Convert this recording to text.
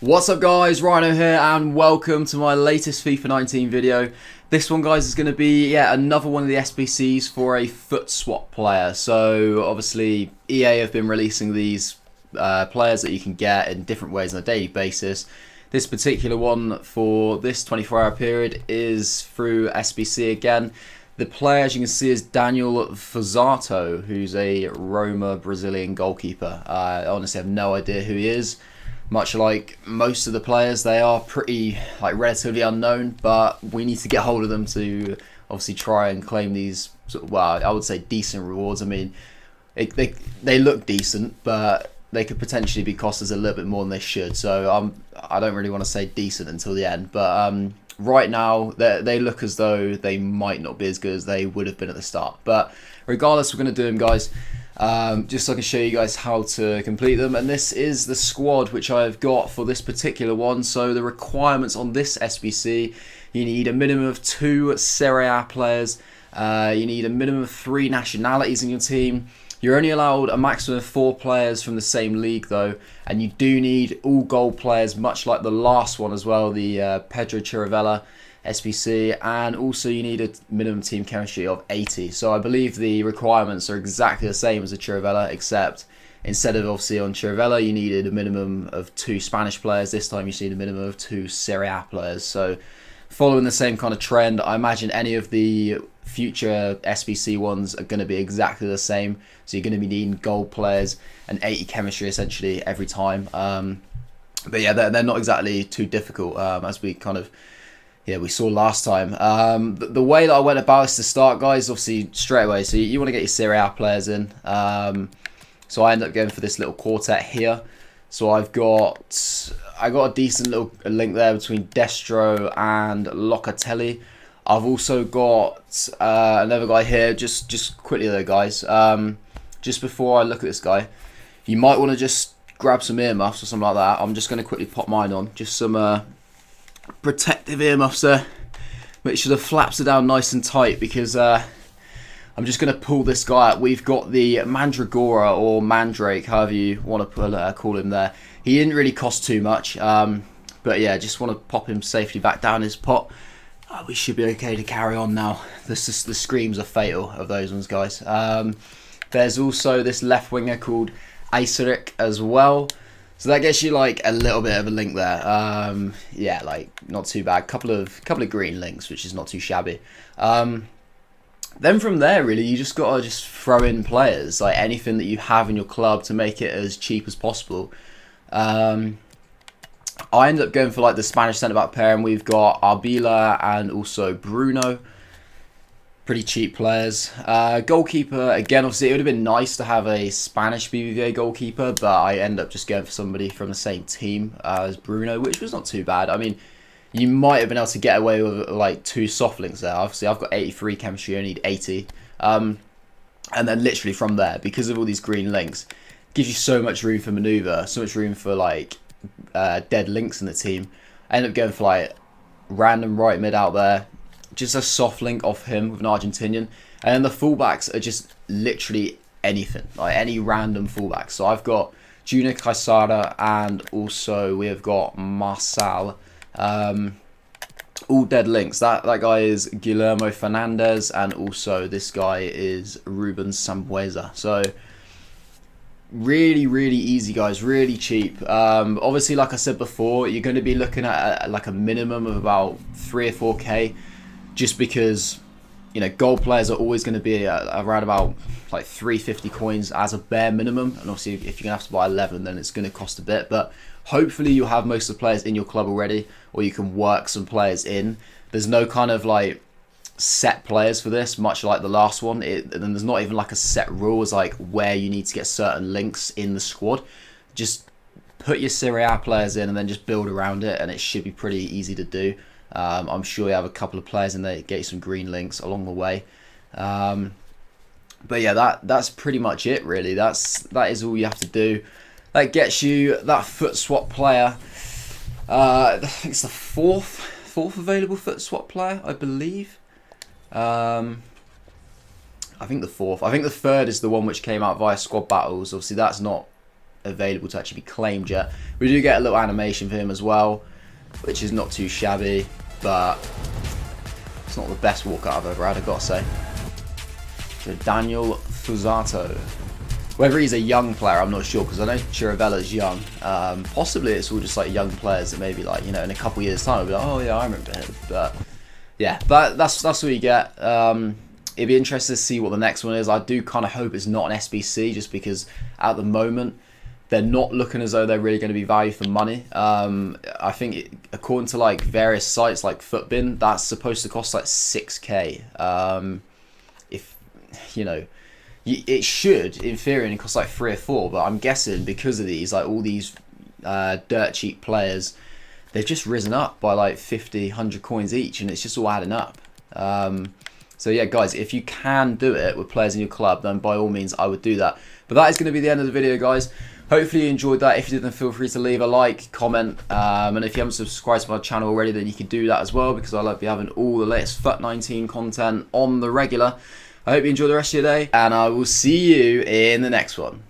What's up guys, Rhino here and welcome to my latest FIFA 19 video. This one guys is going to be another one of the SBCs for a FUT Swap player. So obviously EA have been releasing these players that you can get in different ways on a daily basis. This particular one for this 24-hour period is through SBC again. The player, as you can see, is Daniel Fuzato, who's a Roma Brazilian goalkeeper. I honestly have no idea who he is. Much like most of the players, they are pretty relatively unknown, but we need to get hold of them to obviously try and claim these, well, I would say decent rewards. I mean, they look decent, but they could potentially be cost us a little bit more than they should. So I don't really want to say decent until the end, but right now they look as though they might not be as good as they would have been at the start. But regardless, we're going to do them, guys. Just so I can show you guys how to complete them, and this is the squad which I've got for this particular one. So the requirements on this SBC: you need a minimum of 2 Serie A players, you need a minimum of 3 nationalities in your team. You're only allowed a maximum of 4 players from the same league though, and you do need all gold players, much like the last one as well, the Pedro Chirivella SBC, and also you need a minimum team chemistry of 80. So I believe the requirements are exactly the same as a Chirivella, except instead of obviously on Chirivella you needed a minimum of 2 Spanish players, this time you need a minimum of 2 Serie A players. So following the same kind of trend, I imagine any of the future SBC ones are going to be exactly the same. So you're going to be needing gold players and 80 chemistry essentially every time. But yeah, they're not exactly too difficult, as we kind of we saw last time. The way that I went about this to start, guys, obviously straight away, so you want to get your Serie A players in. So I ended up going for this little quartet here. So I got a decent little link there between Destro and Locatelli. I've also got another guy here. Just quickly though, guys, just before I look at this guy, you might want to just grab some earmuffs or something like that. I'm just going to quickly pop mine on, just some protective earmuffs there. Make sure the flaps are down nice and tight, because I'm just going to pull this guy out. We've got the Mandragora, or Mandrake, however you want to call him there. He didn't really cost too much, but yeah, just want to pop him safely back down his pot. We should be okay to carry on now. The screams are fatal of those ones, guys. There's also this left winger called Acerric as well. So that gets you like a little bit of a link there. Yeah, like not too bad. Couple of green links, which is not too shabby. Then from there, really, you just gotta throw in players, like anything that you have in your club, to make it as cheap as possible. I ended up going for like the Spanish centre back pair, and we've got Arbila and also Bruno. Pretty cheap players. Goalkeeper, again, obviously it would have been nice to have a Spanish BBVA goalkeeper, but I end up just going for somebody from the same team as Bruno, which was not too bad. I mean, you might have been able to get away with like 2 soft links there. Obviously I've got 83 chemistry, I need 80. And then literally from there, because of all these green links, gives you so much room for manoeuvre, so much room for like dead links in the team. I end up going for like random right mid out there, just a soft link off him with an Argentinian, and then the fullbacks are just literally anything, like any random fullback. So I've got Junior Caesara, and also we have got Marçal, all dead links. That guy is Guillermo Fernandez, and also this guy is Ruben Sambueza. So really easy, guys, really cheap. Obviously, like I said before, you're going to be looking at like a minimum of about 3 or 4k, just because, you know, gold players are always going to be around about like 350 coins as a bare minimum, and obviously if you're going to have to buy 11, then it's going to cost a bit. But hopefully you have most of the players in your club already, or you can work some players in. There's no kind of like set players for this, much like the last one. And there's not even like a set rules like where you need to get certain links in the squad. Just put your Serie A players in and then just build around it, and it should be pretty easy to do. I'm sure you have a couple of players in there that get you some green links along the way. But yeah, that's pretty much it, really. That is all you have to do. That gets you that FUT Swap player. I think it's the fourth available FUT Swap player, I believe. I think the fourth. I think the third is the one which came out via squad battles. Obviously, that's not available to actually be claimed yet. We do get a little animation for him as well, which is not too shabby, but it's not the best walkout I've ever had, I've got to say. So Daniel Fuzato. Whether he's a young player, I'm not sure, because I know Chiravella's young. Possibly it's all just like young players that maybe like, you know, in a couple years time, we'll be like, oh yeah, I remember him. But yeah, that's what you get. It'd be interesting to see what the next one is. I do kind of hope it's not an SBC, just because at the moment they're not looking as though they're really going to be value for money. I think according to like various sites like Futbin, that's supposed to cost like 6k. If you know, it should in theory only cost like 3 or 4, but I'm guessing because of these, like all these dirt cheap players, they've just risen up by like 50, 100 coins each, and it's just all adding up. So yeah, guys, if you can do it with players in your club, then by all means I would do that. But that is going to be the end of the video, guys. Hopefully you enjoyed that. If you did, then feel free to leave a like, comment, and if you haven't subscribed to my channel already, then you can do that as well, because I love be having all the latest FUT 19 content on the regular. I hope you enjoy the rest of your day, and I will see you in the next one.